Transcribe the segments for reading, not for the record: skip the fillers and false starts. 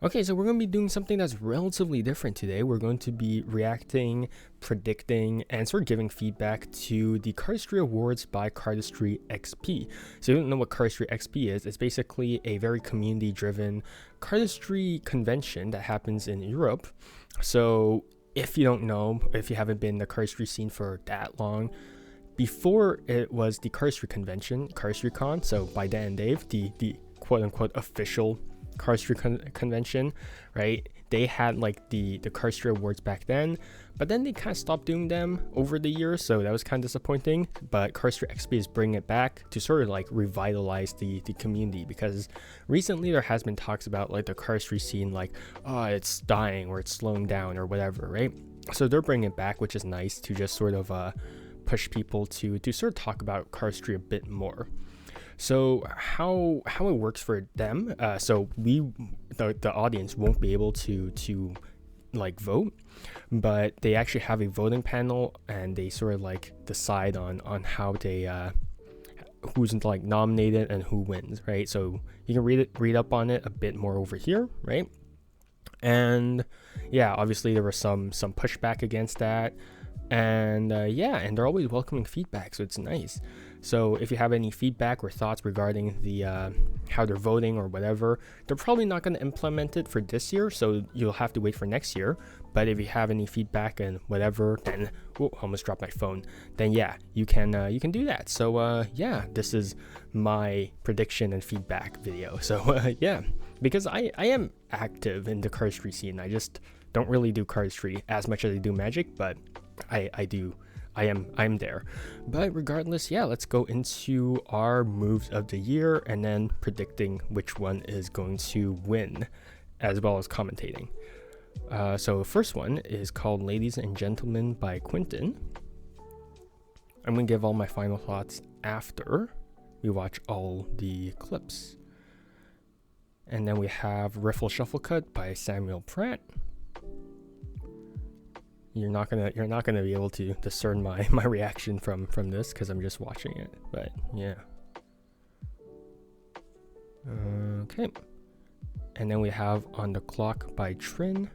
Okay, so we're going to be doing something that's relatively different today. We're going to be reacting, predicting, and sort of giving feedback to the Cardistry Awards by Cardistry XP. So if you don't know what Cardistry XP is, it's basically a very community-driven cardistry convention that happens in Europe. So if you don't know, if you haven't been in the cardistry scene for that long, before it was the cardistry convention, CardistryCon, so by Dan and Dave, the quote-unquote official cardistry convention, right? They had like the Cardistry Awards back then, but then they kind of stopped doing them over the years, so that was kind of disappointing. But Cardistry XP is bringing it back to sort of like revitalize the community, because recently there has been talks about like the cardistry scene, like, oh, it's dying or it's slowing down or whatever, right? So they're bringing it back, which is nice to just sort of push people to sort of talk about cardistry a bit more. So how it works for them, so the audience won't be able to like vote, but they actually have a voting panel, and they sort of like decide on how they who's like nominated and who wins, right? So you can read up on it a bit more over here, right? And yeah, obviously there was some pushback against that, and and they're always welcoming feedback, so it's nice. So if you have any feedback or thoughts regarding the how they're voting or whatever, they're probably not going to implement it for this year, so you'll have to wait for next year. But if you have any feedback and whatever, then almost dropped my phone. Then yeah, you can do that. So yeah, this is my prediction and feedback video. So yeah, because I am active in the cardistry scene. I just don't really do cardistry as much as I do Magic, but I'm there. But regardless, yeah, let's go into our moves of the year and then predicting which one is going to win, as well as commentating. So first one is called Ladies and Gentlemen by Quentin. I'm going to give all my final thoughts after we watch all the clips. And then we have Riffle Shuffle Cut by Samuel Pratt. You're not gonna be able to discern my reaction from this because I'm just watching it, but yeah. Okay, and then we have On the Clock by Trin.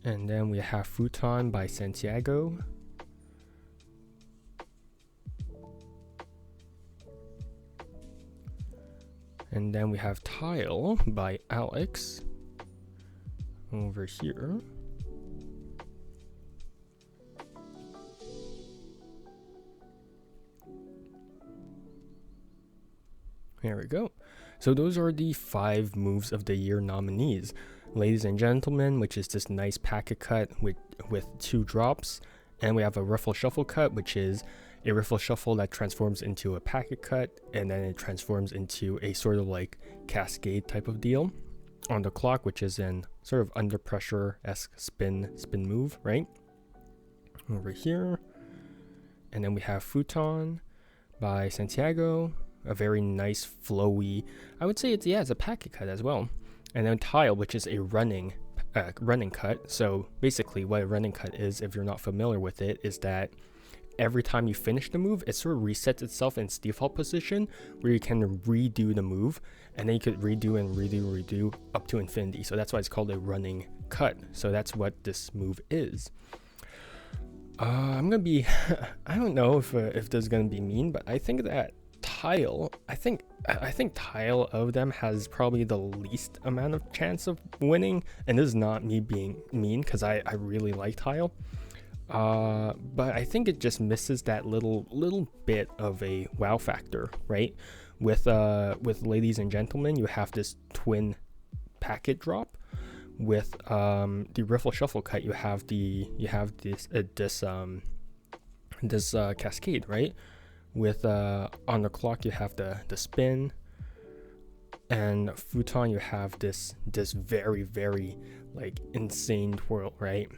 And then we have Futon by Santiago. And then we have Tile by Alex over here. There we go. So those are the 5 moves of the year nominees. Ladies and Gentlemen, which is this nice packet cut with 2 drops. And we have a Riffle Shuffle Cut, which is a riffle shuffle that transforms into a packet cut, and then it transforms into a sort of like cascade type of deal. On the Clock, which is an sort of under pressure-esque spin move, right? Over here. And then we have Futon by Santiago, a very nice flowy, I would say it's a packet cut as well. And then Tile, which is a running cut. So basically what a running cut is, if you're not familiar with it, is that every time you finish the move, it sort of resets itself in its default position, where you can redo the move, and then you could redo and redo up to infinity. So that's why it's called a running cut. So that's what this move is. I'm gonna be I don't know if this is gonna be mean, but I think that Tile, I think Tile of them has probably the least amount of chance of winning, and this is not me being mean, because I really like Tile. But I think it just misses that little bit of a wow factor, right? With Ladies and Gentlemen, you have this twin packet drop. With the Riffle Shuffle Cut, you have this cascade, right? With On the Clock, you have the spin, and Futon, you have this very, very like insane twirl, right?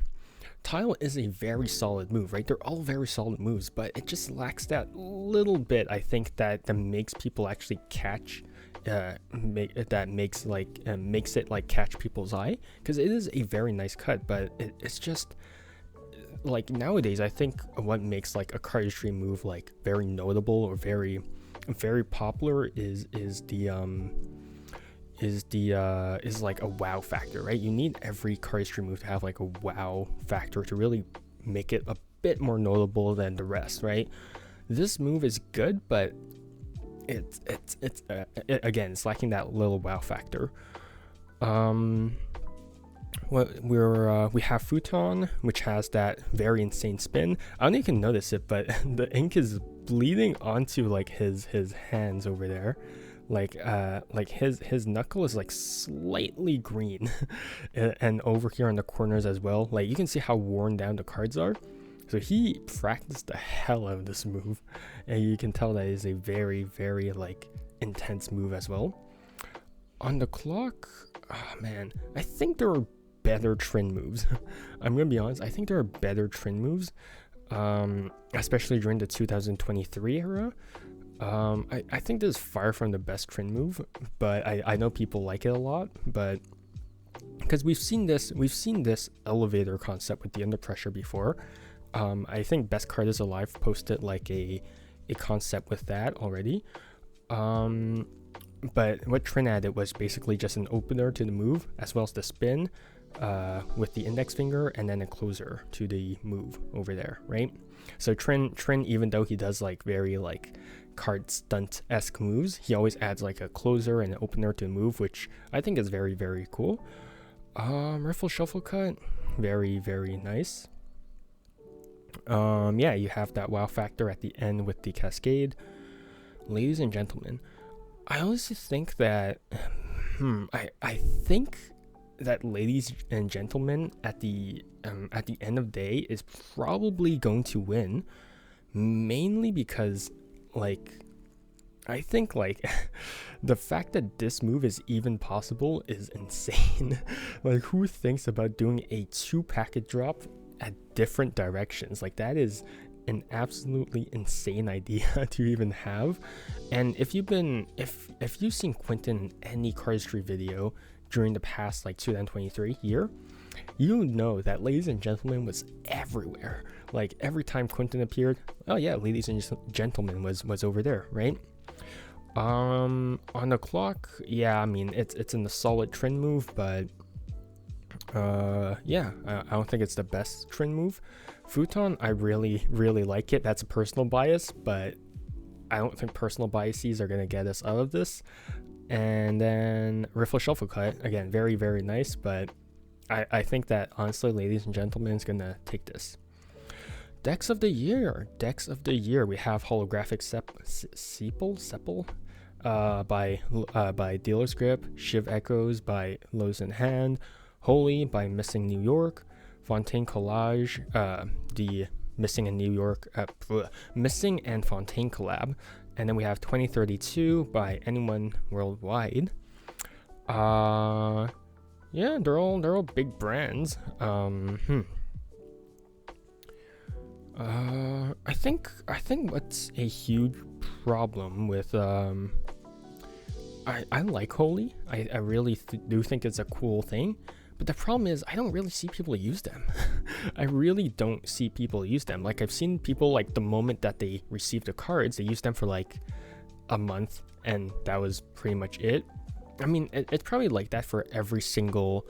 Tile is a very solid move, right? They're all very solid moves, but it just lacks that little bit, I think, that makes people actually catch, makes it like catch people's eye, because it is a very nice cut, but it's just like nowadays, I think what makes like a cardistry move like very notable or very popular is like a wow factor, right? You need every cardistry move to have like a wow factor to really make it a bit more notable than the rest, right? This move is good, but again, it's lacking that little wow factor. We have Futon, which has that very insane spin. I don't know if you can notice it, but the ink is bleeding onto like his hands over there. Like his knuckle is like slightly green and over here on the corners as well. Like you can see how worn down the cards are. So he practiced the hell out of this move, and you can tell that is a very, very like intense move as well. On the clock, oh man, I think there are better Trin moves. I'm gonna be honest, I think there are better Trin moves, especially during the 2023 era. I think this is far from the best Trin move, but I know people like it a lot, but because we've seen this elevator concept with the Under Pressure before. I think Best Card is Alive posted like a concept with that already. But what Trin added was basically just an opener to the move, as well as the spin with the index finger, and then a closer to the move over there, right? So Trin, even though he does like very like card stunt-esque moves, he always adds like a closer and an opener to the move, which I think is very, very cool. Riffle Shuffle Cut, very, very nice. Yeah, you have that wow factor at the end with the cascade. Ladies and gentlemen, I honestly think that I think that Ladies and Gentlemen at the end of the day is probably going to win, mainly because like I think like the fact that this move is even possible is insane. Like who thinks about doing a 2 packet drop at different directions? Like that is an absolutely insane idea to even have. And if you've seen Quentin in any cardistry video during the past like 2023 year, you know that Ladies and Gentlemen was everywhere. Like every time Quentin appeared, oh yeah, Ladies and Gentlemen was over there, right? On the clock, yeah, I mean it's in the solid Trin move, but yeah, I don't think it's the best Trin move. Futon, I really, really like it. That's a personal bias, but I don't think personal biases are gonna get us out of this. And then Riffle Shuffle Cut, again, very, very nice, but I think that honestly, Ladies and Gentlemen is gonna take this. Decks of the year, we have Holographic Sepal by Dealer's Grip, Shiv Echoes by Lowe's in Hand, Holy by Missing New York, Fontaine Collage, the Missing and Fontaine collab, and then we have 2032 by Anyone Worldwide. Yeah, they're all big brands. I think what's a huge problem with I like Holy. I really do think it's a cool thing. But the problem is I don't really see people use them. I really don't see people use them. Like I've seen people like the moment that they receive the cards, they use them for like a month and that was pretty much it. I mean, it's probably like that for every single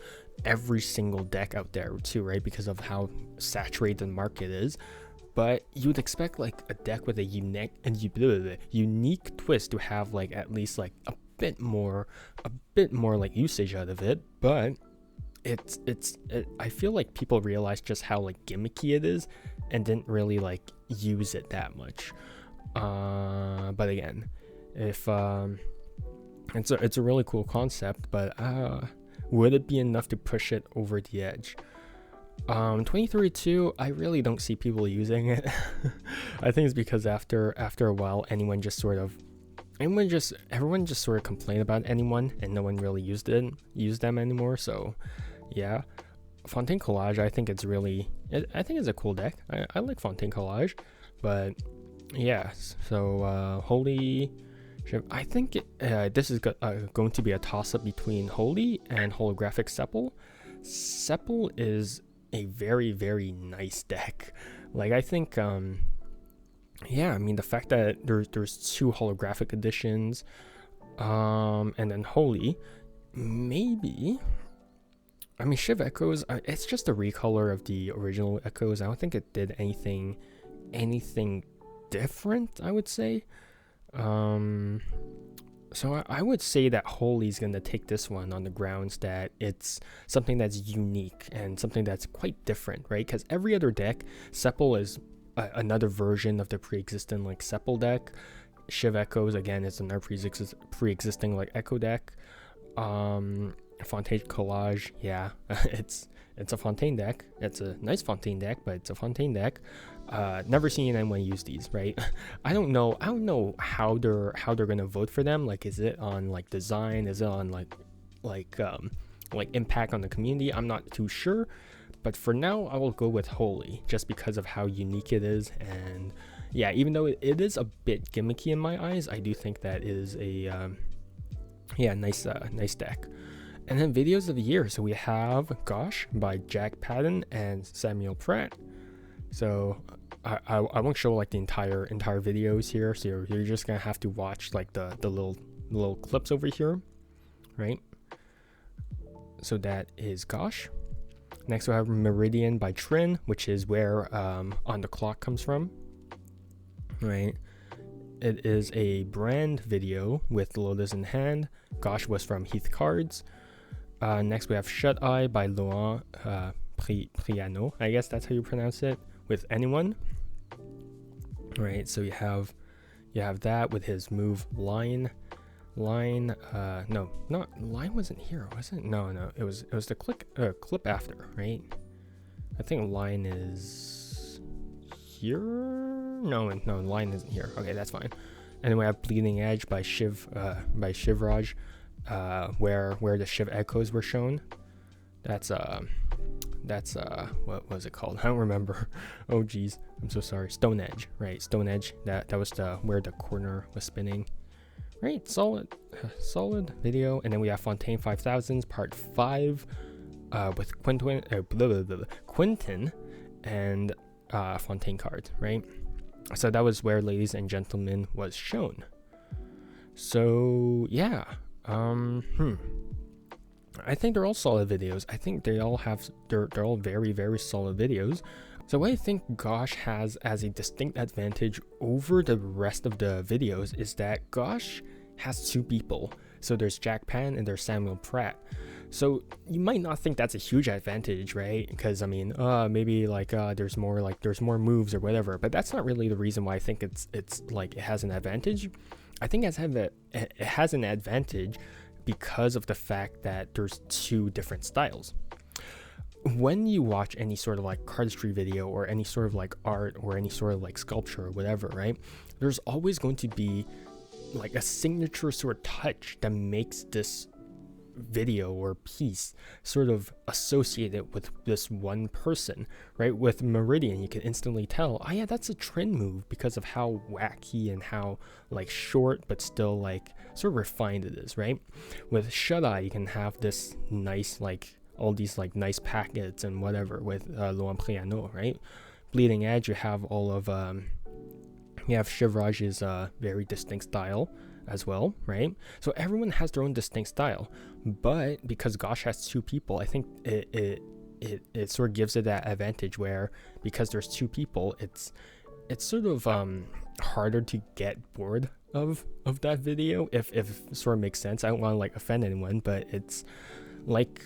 deck out there too, right? Because of how saturated the market is. But you'd expect like a deck with a unique twist to have like at least like a bit more like usage out of it, but I feel like people realize just how like gimmicky it is and didn't really like use it that much. But again, if it's a really cool concept, but would it be enough to push it over the edge? 2032, I really don't see people using it. I think it's because after a while, everyone just sort of complained about anyone, and no one really used them anymore. So yeah, Fontaine Collage, I think it's a cool deck. I like Fontaine Collage, but yeah. So Holy, I think this is going to be a toss-up between Holy and Holographic Sepal. Sepal is a very, very nice deck. Like, I think, yeah, I mean, the fact that there's 2 holographic editions, and then Holy, maybe. I mean, Shiv Echoes, it's just a recolor of the original Echoes. I don't think it did anything different, I would say. So I would say that Holy's gonna take this one on the grounds that it's something that's unique and something that's quite different, right? Because every other deck, Sepal is another version of the pre-existing like Sepal deck. Shiv Echoes, again, is another pre-existing like Echo deck. Fontaine Collage, yeah, it's a Fontaine deck. It's a nice Fontaine deck, but it's a Fontaine deck. Never seen anyone use these, right? I don't know how they're gonna vote for them. Like, is it on like design? Is it on like impact on the community? I'm not too sure, but for now I will go with Holy just because of how unique it is. And yeah, even though it is a bit gimmicky in my eyes, I do think that is a nice deck. And then videos of the year, so we have Gosh by Jack Patton and Samuel Pratt. So I won't show like the entire videos here, so you're just gonna have to watch like the little clips over here, right? So that is Gosh. Next we have Meridian by Trin, which is where On the Clock comes from, right? It is a brand video with Lotus in hand. Gosh was from Heath Cards. Next we have Shut Eye by Laurent Priano, I guess that's how you pronounce it, with Anyone. Right, so you have that with his move Line. No, not Line wasn't here, was it? No, it was the clip after, right? I think Line is here. No, Line isn't here. Okay, that's fine. And then we have Bleeding Edge by Shivraj, where the Shiv Echoes were shown. That's what was it called? I don't remember. Oh geez, I'm so sorry. Stone Edge, right? Stone Edge. That was where the corner was spinning. Right, solid video. And then we have Fontaine 5000s Part 5, with Quentin and Fontaine cards, right? So that was where Ladies and Gentlemen was shown. So yeah, I think they're all solid videos. I think they're all very, very solid videos. So what I think Gosh has as a distinct advantage over the rest of the videos is that Gosh has 2 people. So there's Jack Pan and there's Samuel Pratt. So you might not think that's a huge advantage, right? Because I mean, maybe like there's more moves or whatever. But that's not really the reason why I think it's like it has an advantage. I think it has an advantage because of the fact that there's 2 different styles. When you watch any sort of like cardistry video or any sort of like art or any sort of like sculpture or whatever, right? There's always going to be like a signature sort of touch that makes this video or piece sort of associated with this one person, right? With Meridian, you can instantly tell, oh yeah, that's a Trin move because of how wacky and how like short but still like sort of refined it is, right? With Shut Eye, you can have this nice like all these like nice packets and whatever with Laurent Priano, right? Bleeding Edge, you have all of you have Shivraj's very distinct style as well, right? So everyone has their own distinct style, but because Gosh has 2 people, I think it sort of gives it that advantage where because there's 2 people, it's sort of harder to get bored of that video, if it sort of makes sense. I don't want to like offend anyone, but it's like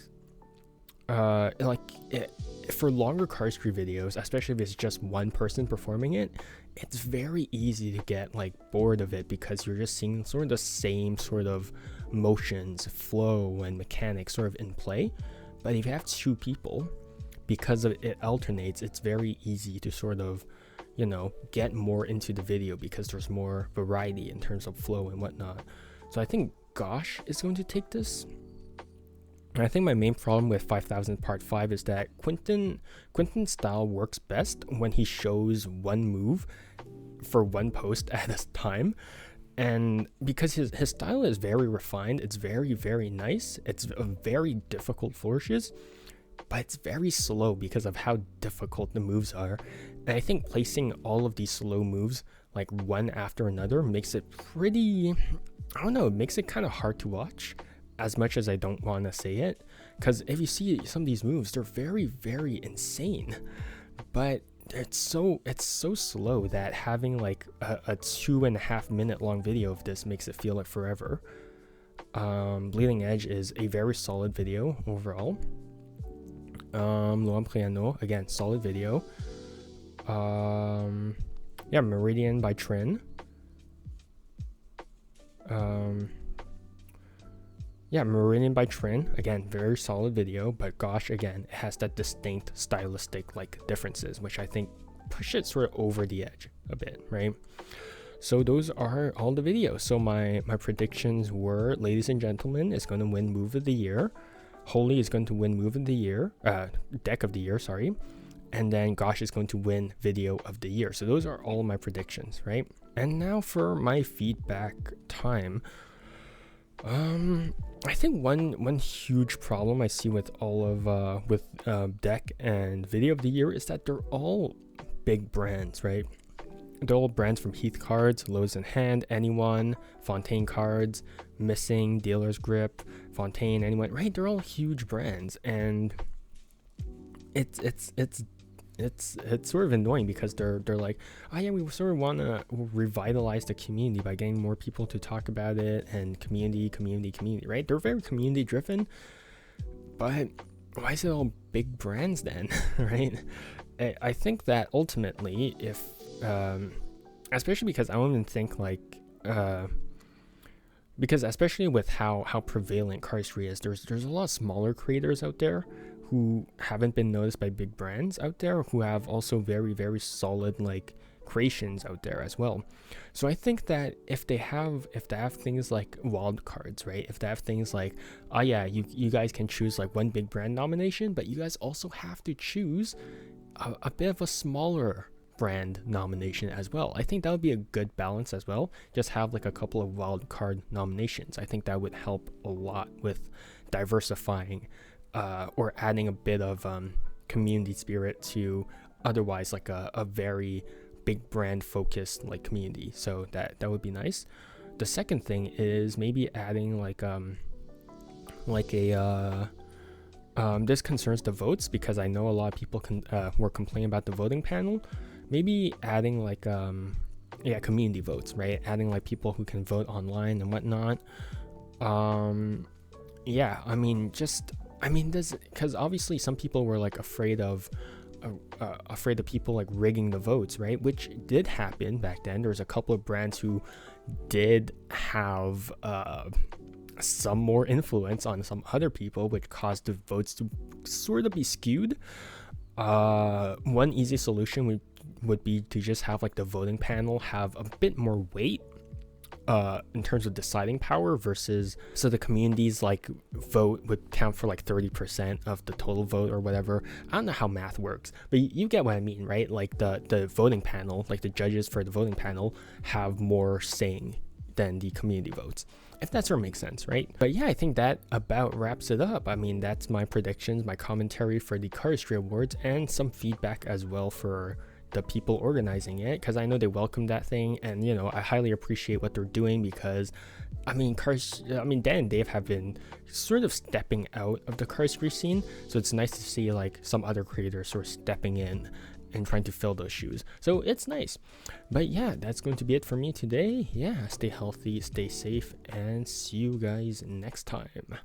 for longer cardistry videos, especially if it's just one person performing it, it's very easy to get like bored of it because you're just seeing sort of the same sort of motions, flow, and mechanics sort of in play. But if you have 2 people, because of it alternates, it's very easy to sort of, you know, get more into the video because there's more variety in terms of flow and whatnot. So I think Gosh is going to take this. And I think my main problem with 5000 Part 5 is that Quentin's style works best when he shows one move for one post at a time. And because his style is very refined, it's very, very nice. It's a very difficult flourishes. but it's very slow because of how difficult the moves are. And I think placing all of these slow moves like one after another makes it pretty, I don't know, it makes it kind of hard to watch, as much as I don't want to say it, because if you see some of these moves, they're very, very insane, but it's so slow that having like a 2.5 minute long video of this makes it feel like forever. Bleeding Edge is a very solid video overall. Loam Piano, again, solid video. Yeah, Meridian by Trin. Yeah, Meridian by Trin, again, very solid video, but gosh, again, it has that distinct stylistic like differences, which I think push it sort of over the edge a bit, right? So those are all the videos. So my predictions were, ladies and gentlemen is going to win Move of the Year, Holy is going to win Move of the Year, Deck of the Year, sorry, and then Gosh is going to win Video of the Year. So those are all my predictions, right? And now for my feedback time. I think one huge problem I see with all of Deck and Video of the Year is that they're all big brands, right? They're all brands from Heath Cards, Lowe's in Hand, Anyone, Fontaine Cards, Missing, Dealer's Grip, Fontaine, Anyone, right? They're all huge brands, and it's sort of annoying because they're like, oh yeah, we sort of want to revitalize the community by getting more people to talk about it, and community, right? They're very community driven, but why is it all big brands then? Right? I think that ultimately, if especially because I don't even think like because especially with how prevalent Cardistry is, there's a lot of smaller creators out there who haven't been noticed by big brands out there, who have also very, very solid like creations out there as well. So I think that if they have things like wild cards, right? If they have things like, oh yeah, you guys can choose like one big brand nomination, but you guys also have to choose a bit of a smaller brand nomination as well. I think that would be a good balance as well. Just have like a couple of wild card nominations. I think that would help a lot with diversifying or adding a bit of community spirit to otherwise like a very big brand focused like community. So that would be nice. The second thing is maybe adding like a this concerns the votes, because I know a lot of people were complaining about the voting panel. Maybe adding like community votes, right? Adding like people who can vote online and whatnot. Yeah, I mean this, because obviously some people were like afraid of people like rigging the votes, right? Which did happen back then. There was a couple of brands who did have some more influence on some other people, which caused the votes to sort of be skewed. One easy solution would be to just have like the voting panel have a bit more weight in terms of deciding power, versus so the community's like vote would count for like 30% of the total vote or whatever. I don't know how math works, but you get what I mean, right? Like the voting panel, like the judges for the voting panel have more saying than the community votes, if that sort of makes sense, right? But yeah, I think that about wraps it up. I mean, that's my predictions, my commentary for the Cardistry Awards, and some feedback as well for the people organizing it, because I know they welcome that thing, and you know, I highly appreciate what they're doing, because I mean Dan and Dave have been sort of stepping out of the Cardistry scene, so it's nice to see like some other creators sort of stepping in and trying to fill those shoes. So it's nice. But yeah, that's going to be it for me today. Yeah, stay healthy, stay safe, and see you guys next time.